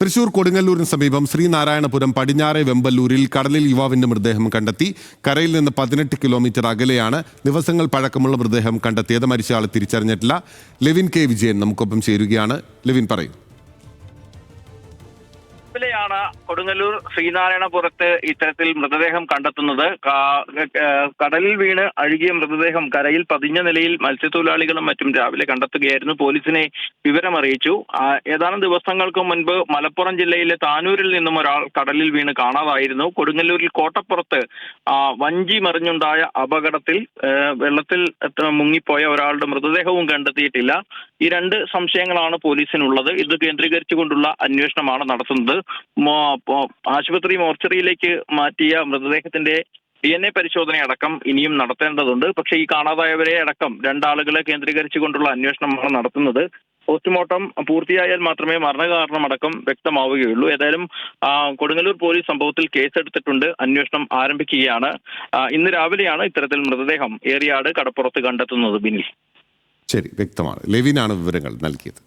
തൃശൂർ കൊടുങ്ങല്ലൂരിന് സമീപം ശ്രീനാരായണപുരം പടിഞ്ഞാറെ വെമ്പല്ലൂരിൽ കടലിൽ യുവാവിന്റെ മൃതദേഹം കണ്ടെത്തി. കരയിൽ നിന്ന് 18 കിലോമീറ്റർ അകലെയാണ് ദിവസങ്ങൾ പഴക്കമുള്ള മൃതദേഹം കണ്ടെത്തിയത്. മരിച്ചയാളെ തിരിച്ചറിഞ്ഞിട്ടില്ല. ലെവിൻ കെ വിജയൻ നമുക്കൊപ്പം ചേരുകയാണ്. ലെവിൻ, പറയൂ. ാണ് കൊടുങ്ങല്ലൂർ ശ്രീനാരായണപുരത്ത് ഇത്തരത്തിൽ മൃതദേഹം കണ്ടെത്തുന്നത്. കടലിൽ വീണ് അഴുകിയ മൃതദേഹം കരയിൽ പതിഞ്ഞ നിലയിൽ മത്സ്യത്തൊഴിലാളികളും മറ്റും രാവിലെ കണ്ടെത്തുകയായിരുന്നു. പോലീസിനെ വിവരമറിയിച്ചു. ഏതാനും ദിവസങ്ങൾക്ക് മുൻപ് മലപ്പുറം ജില്ലയിലെ താനൂരിൽ നിന്നും ഒരാൾ കടലിൽ വീണ് കാണാതായിരുന്നു. കൊടുങ്ങല്ലൂരിൽ കോട്ടപ്പുറത്ത് വഞ്ചി മറിഞ്ഞുണ്ടായ അപകടത്തിൽ വെള്ളത്തിൽ മുങ്ങിപ്പോയ ഒരാളുടെ മൃതദേഹവും കണ്ടെത്തിയിട്ടില്ല. ഈ രണ്ട് സംശയങ്ങളാണ് പോലീസിനുള്ളത്. ഇത് കേന്ദ്രീകരിച്ചുകൊണ്ടുള്ള അന്വേഷണമാണ് നടത്തുന്നത്. ആശുപത്രി മോർച്ചറിയിലേക്ക് മാറ്റിയ മൃതദേഹത്തിന്റെ DNA പരിശോധനയടക്കം ഇനിയും നടത്തേണ്ടതുണ്ട്. പക്ഷേ ഈ കാണാതായവരെ അടക്കം രണ്ടാളുകളെ കേന്ദ്രീകരിച്ചുകൊണ്ടുള്ള അന്വേഷണമാണ് നടത്തുന്നത്. പോസ്റ്റ്മോർട്ടം പൂർത്തിയായാൽ മാത്രമേ മരണകാരണമടക്കം വ്യക്തമാവുകയുള്ളൂ. ഏതായാലും കൊടുങ്ങല്ലൂർ പോലീസ് സംഭവത്തിൽ കേസെടുത്തിട്ടുണ്ട്. അന്വേഷണം ആരംഭിക്കുകയാണ്. ഇന്ന് രാവിലെയാണ് ഇത്തരത്തിൽ മൃതദേഹം ഏറിയാട് കടപ്പുറത്ത് കണ്ടെത്തുന്നത്. ബിനിൽ, ശരി, വ്യക്തമാണ്. ലെവിനാണ് വിവരങ്ങൾ നൽകിയത്.